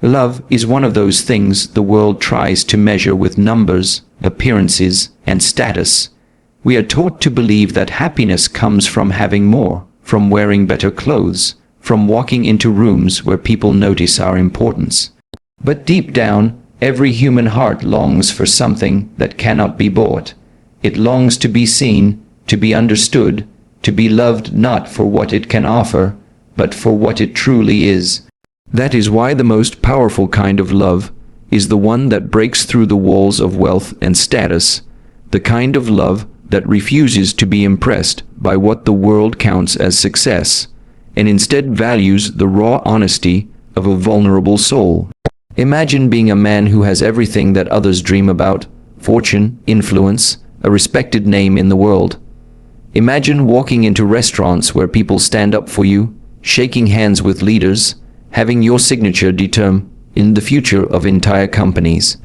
Love is one of those things the world tries to measure with numbers, appearances, and status. We are taught to believe that happiness comes from having more, from wearing better clothes, from walking into rooms where people notice our importance. But deep down, every human heart longs for something that cannot be bought. It longs to be seen, to be understood, to be loved not for what it can offer, but for what it truly is. That is why the most powerful kind of love is the one that breaks through the walls of wealth and status, the kind of love that refuses to be impressed by what the world counts as success, and instead values the raw honesty of a vulnerable soul. Imagine being a man who has everything that others dream about: fortune, influence, a respected name in the world. Imagine walking into restaurants where people stand up for you, shaking hands with leaders, having your signature determine the future of entire companies.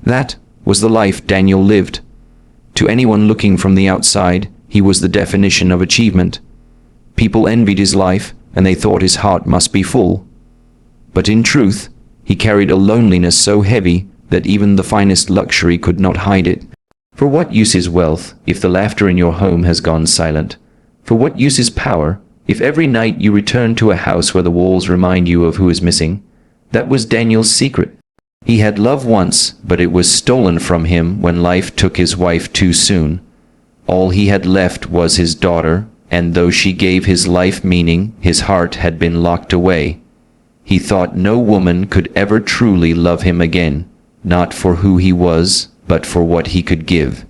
That was the life Daniel lived. To anyone looking from the outside, he was the definition of achievement. People envied his life, and they thought his heart must be full. But in truth, he carried a loneliness so heavy that even the finest luxury could not hide it. For what use is wealth if the laughter in your home has gone silent? For what use is power if every night you return to a house where the walls remind you of who is missing? That was Daniel's secret. He had love once, but it was stolen from him when life took his wife too soon. All he had left was his daughter, and though she gave his life meaning, his heart had been locked away. He thought no woman could ever truly love him again, not for who he was, but for what he could give.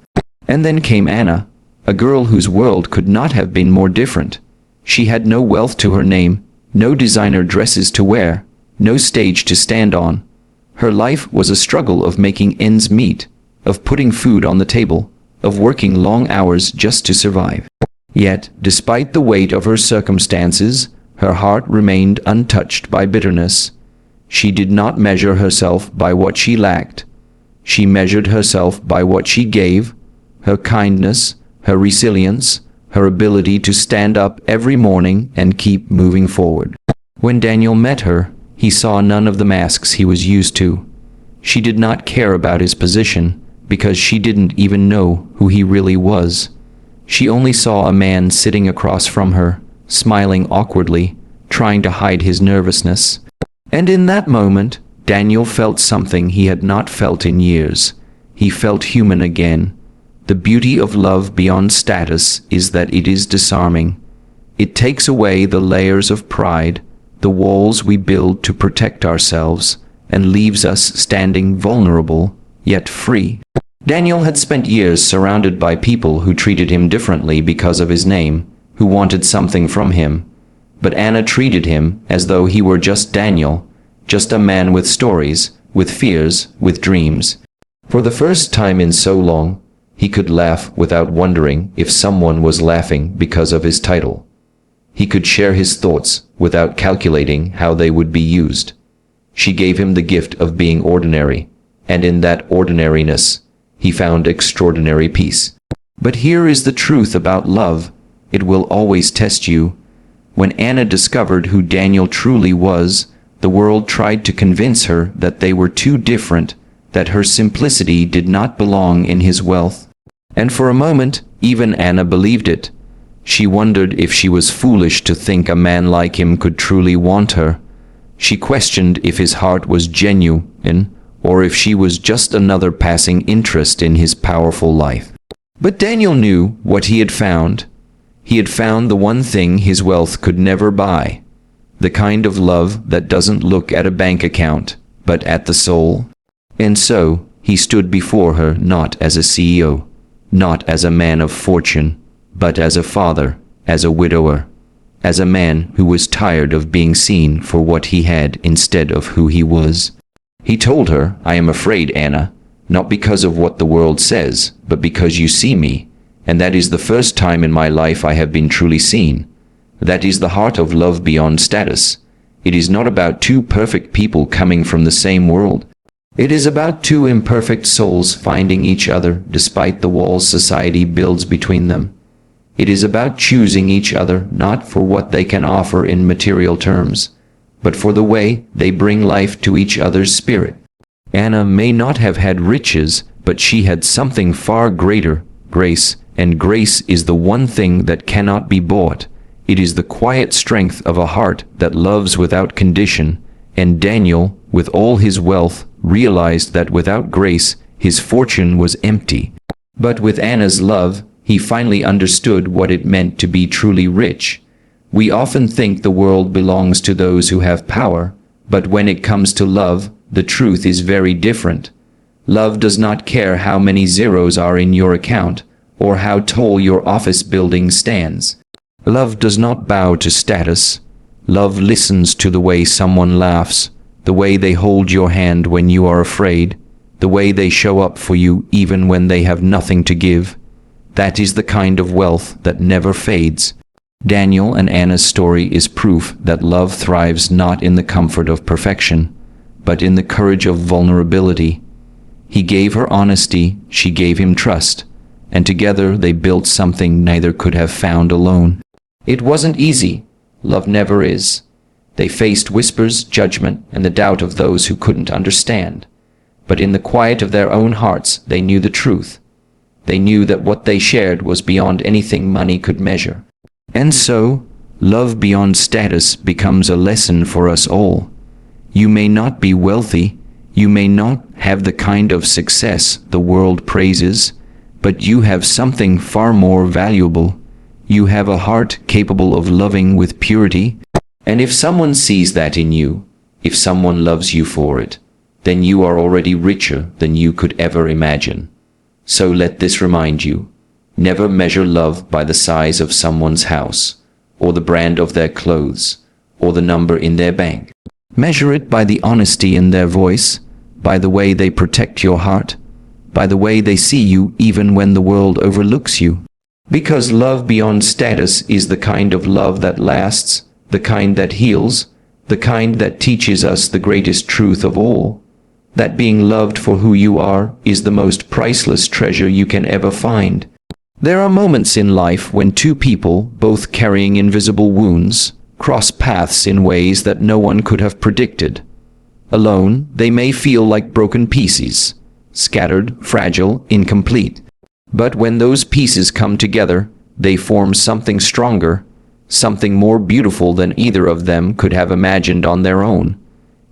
And then came Anna, a girl whose world could not have been more different. She had no wealth to her name, no designer dresses to wear, no stage to stand on. Her life was a struggle of making ends meet, of putting food on the table, of working long hours just to survive. Yet, despite the weight of her circumstances, her heart remained untouched by bitterness. She did not measure herself by what she lacked. She measured herself by what she gave: her kindness, her resilience, her ability to stand up every morning and keep moving forward. When Daniel met her, he saw none of the masks he was used to. She did not care about his position, because she didn't even know who he really was. She only saw a man sitting across from her, smiling awkwardly, trying to hide his nervousness. And in that moment, Daniel felt something he had not felt in years. He felt human again. The beauty of love beyond status is that it is disarming. It takes away the layers of pride, the walls we build to protect ourselves, and leaves us standing vulnerable, yet free. Daniel had spent years surrounded by people who treated him differently because of his name, who wanted something from him. But Anna treated him as though he were just Daniel, just a man with stories, with fears, with dreams. For the first time in so long, he could laugh without wondering if someone was laughing because of his title. He could share his thoughts without calculating how they would be used. She gave him the gift of being ordinary, and in that ordinariness, he found extraordinary peace. But here is the truth about love: it will always test you. When Anna discovered who Daniel truly was, the world tried to convince her that they were too different, that her simplicity did not belong in his wealth. And for a moment, even Anna believed it. She wondered if she was foolish to think a man like him could truly want her. She questioned if his heart was genuine, or if she was just another passing interest in his powerful life. But Daniel knew what he had found. He had found the one thing his wealth could never buy: the kind of love that doesn't look at a bank account, but at the soul. And so, he stood before her not as a CEO, not as a man of fortune, but as a father, as a widower, as a man who was tired of being seen for what he had instead of who he was. He told her, "I am afraid, Anna, not because of what the world says, but because you see me, and that is the first time in my life I have been truly seen. That is the heart of love beyond status. It is not about two perfect people coming from the same world. It is about two imperfect souls finding each other despite the walls society builds between them. It is about choosing each other not for what they can offer in material terms, but for the way they bring life to each other's spirit. Anna may not have had riches, but she had something far greater, grace, and grace is the one thing that cannot be bought. It is the quiet strength of a heart that loves without condition, and Daniel, with all his wealth, realized that without grace, his fortune was empty. But with Anna's love, he finally understood what it meant to be truly rich. We often think the world belongs to those who have power, but when it comes to love, the truth is very different. Love does not care how many zeros are in your account, or how tall your office building stands. Love does not bow to status. Love listens to the way someone laughs, the way they hold your hand when you are afraid, the way they show up for you even when they have nothing to give. That is the kind of wealth that never fades. Daniel and Anna's story is proof that love thrives not in the comfort of perfection, but in the courage of vulnerability. He gave her honesty, she gave him trust, and together they built something neither could have found alone. It wasn't easy. Love never is. They faced whispers, judgment, and the doubt of those who couldn't understand. But in the quiet of their own hearts, they knew the truth. They knew that what they shared was beyond anything money could measure. And so, love beyond status becomes a lesson for us all. You may not be wealthy, you may not have the kind of success the world praises, but you have something far more valuable. You have a heart capable of loving with purity. And if someone sees that in you, if someone loves you for it, then you are already richer than you could ever imagine. So let this remind you, never measure love by the size of someone's house, or the brand of their clothes, or the number in their bank. Measure it by the honesty in their voice, by the way they protect your heart, by the way they see you even when the world overlooks you. Because love beyond status is the kind of love that lasts, the kind that heals, the kind that teaches us the greatest truth of all, that being loved for who you are is the most priceless treasure you can ever find. There are moments in life when two people, both carrying invisible wounds, cross paths in ways that no one could have predicted. Alone, they may feel like broken pieces, scattered, fragile, incomplete. But when those pieces come together, they form something stronger, something more beautiful than either of them could have imagined on their own.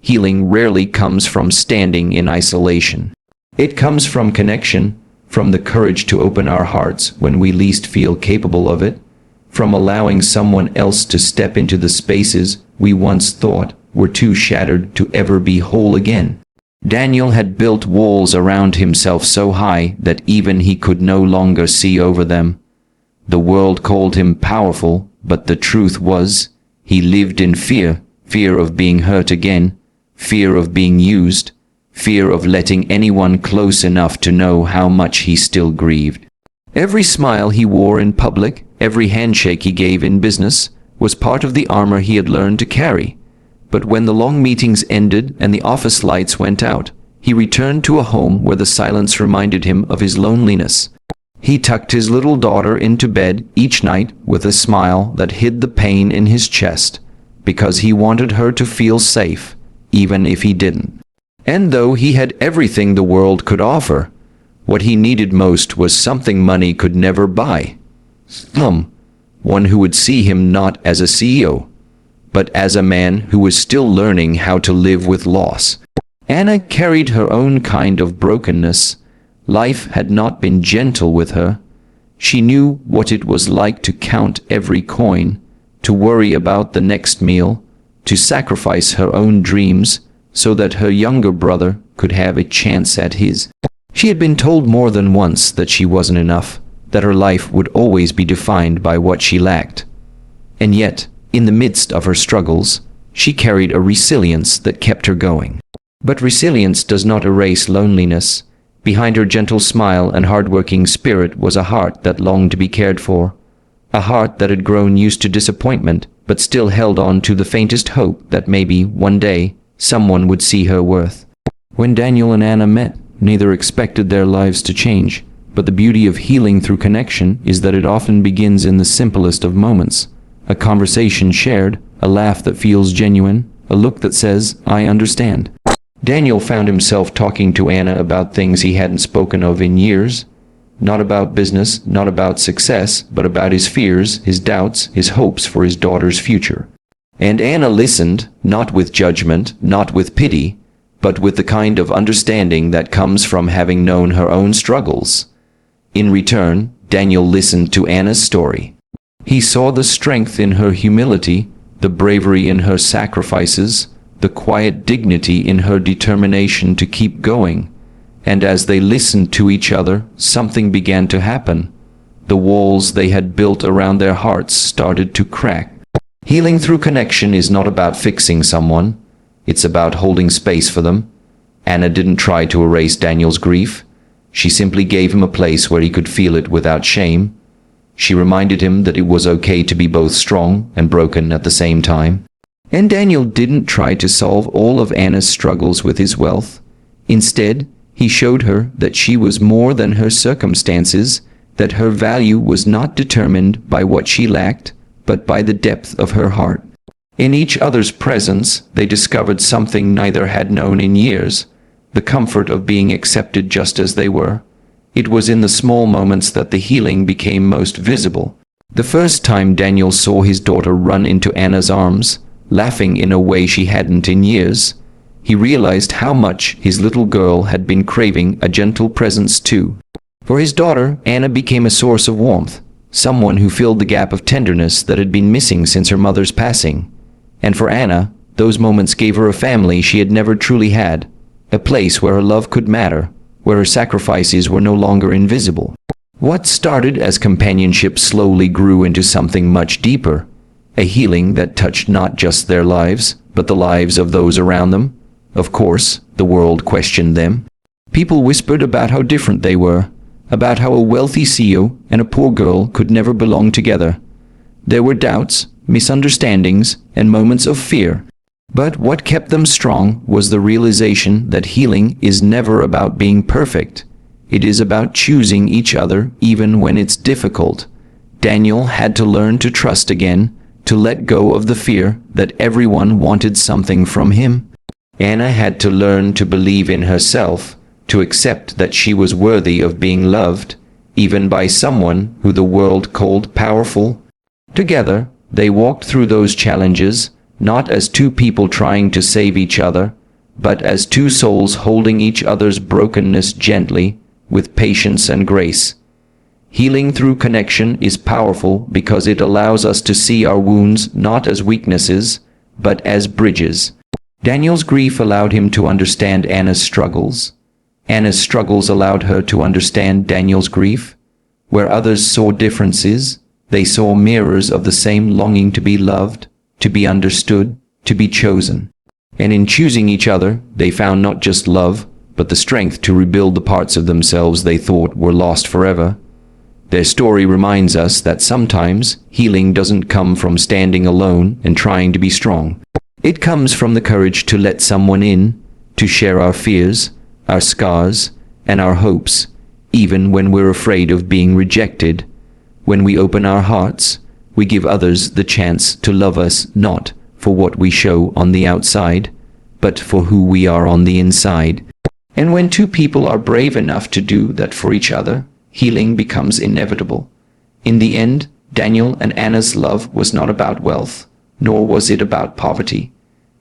Healing rarely comes from standing in isolation. It comes from connection, from the courage to open our hearts when we least feel capable of it, from allowing someone else to step into the spaces we once thought were too shattered to ever be whole again. Daniel had built walls around himself so high that even he could no longer see over them. The world called him powerful, but the truth was, he lived in fear, fear of being hurt again, fear of being used, fear of letting anyone close enough to know how much he still grieved. Every smile he wore in public, every handshake he gave in business, was part of the armor he had learned to carry. But when the long meetings ended and the office lights went out, he returned to a home where the silence reminded him of his loneliness. He tucked his little daughter into bed each night with a smile that hid the pain in his chest, because he wanted her to feel safe, even if he didn't. And though he had everything the world could offer, what he needed most was something money could never buy. One who would see him not as a CEO, but as a man who was still learning how to live with loss. Anna carried her own kind of brokenness. Life had not been gentle with her. She knew what it was like to count every coin, to worry about the next meal, to sacrifice her own dreams so that her younger brother could have a chance at his. She had been told more than once that she wasn't enough, that her life would always be defined by what she lacked. And yet, in the midst of her struggles, she carried a resilience that kept her going. But resilience does not erase loneliness. Behind her gentle smile and hard-working spirit was a heart that longed to be cared for, a heart that had grown used to disappointment but still held on to the faintest hope that maybe, one day, someone would see her worth. When Daniel and Anna met, neither expected their lives to change, but the beauty of healing through connection is that it often begins in the simplest of moments. A conversation shared, a laugh that feels genuine, a look that says, "I understand." Daniel found himself talking to Anna about things he hadn't spoken of in years. Not about business, not about success, but about his fears, his doubts, his hopes for his daughter's future. And Anna listened, not with judgment, not with pity, but with the kind of understanding that comes from having known her own struggles. In return, Daniel listened to Anna's story. He saw the strength in her humility, the bravery in her sacrifices, the quiet dignity in her determination to keep going. And as they listened to each other, something began to happen. The walls they had built around their hearts started to crack. Healing through connection is not about fixing someone. It's about holding space for them. Anna didn't try to erase Daniel's grief. She simply gave him a place where he could feel it without shame. She reminded him that it was okay to be both strong and broken at the same time. And Daniel didn't try to solve all of Anna's struggles with his wealth. Instead, he showed her that she was more than her circumstances, that her value was not determined by what she lacked, but by the depth of her heart. In each other's presence, they discovered something neither had known in years, the comfort of being accepted just as they were. It was in the small moments that the healing became most visible. The first time Daniel saw his daughter run into Anna's arms, laughing in a way she hadn't in years, he realized how much his little girl had been craving a gentle presence too. For his daughter, Anna became a source of warmth, someone who filled the gap of tenderness that had been missing since her mother's passing. And for Anna, those moments gave her a family she had never truly had, a place where her love could matter, where her sacrifices were no longer invisible. What started as companionship slowly grew into something much deeper, a healing that touched not just their lives, but the lives of those around them. Of course, the world questioned them. People whispered about how different they were, about how a wealthy CEO and a poor girl could never belong together. There were doubts, misunderstandings, and moments of fear. But what kept them strong was the realization that healing is never about being perfect. It is about choosing each other even when it's difficult. Daniel had to learn to trust again, to let go of the fear that everyone wanted something from him. Anna had to learn to believe in herself, to accept that she was worthy of being loved, even by someone who the world called powerful. Together, they walked through those challenges, not as two people trying to save each other, but as two souls holding each other's brokenness gently, with patience and grace. Healing through connection is powerful because it allows us to see our wounds not as weaknesses, but as bridges. Daniel's grief allowed him to understand Anna's struggles. Anna's struggles allowed her to understand Daniel's grief. Where others saw differences, they saw mirrors of the same longing to be loved, to be understood, to be chosen. And in choosing each other, they found not just love, but the strength to rebuild the parts of themselves they thought were lost forever. Their story reminds us that sometimes healing doesn't come from standing alone and trying to be strong. It comes from the courage to let someone in, to share our fears, our scars, and our hopes, even when we're afraid of being rejected. When we open our hearts, we give others the chance to love us not for what we show on the outside, but for who we are on the inside. And when two people are brave enough to do that for each other, healing becomes inevitable. In the end, Daniel and Anna's love was not about wealth, nor was it about poverty.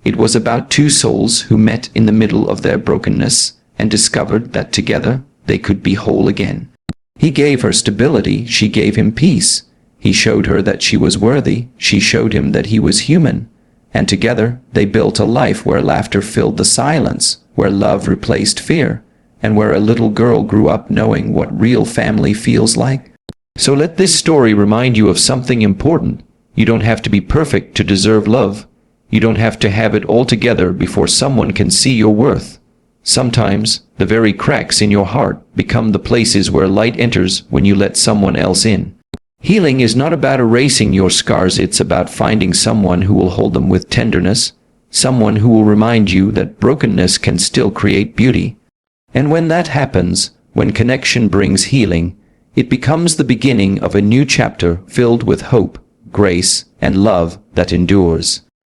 It was about two souls who met in the middle of their brokenness and discovered that together they could be whole again. He gave her stability, she gave him peace. He showed her that she was worthy, she showed him that he was human. And together they built a life where laughter filled the silence, where love replaced fear, and where a little girl grew up knowing what real family feels like. So let this story remind you of something important. You don't have to be perfect to deserve love. You don't have to have it all together before someone can see your worth. Sometimes, the very cracks in your heart become the places where light enters when you let someone else in. Healing is not about erasing your scars, it's about finding someone who will hold them with tenderness, someone who will remind you that brokenness can still create beauty. And when that happens, when connection brings healing, it becomes the beginning of a new chapter filled with hope, grace, and love that endures.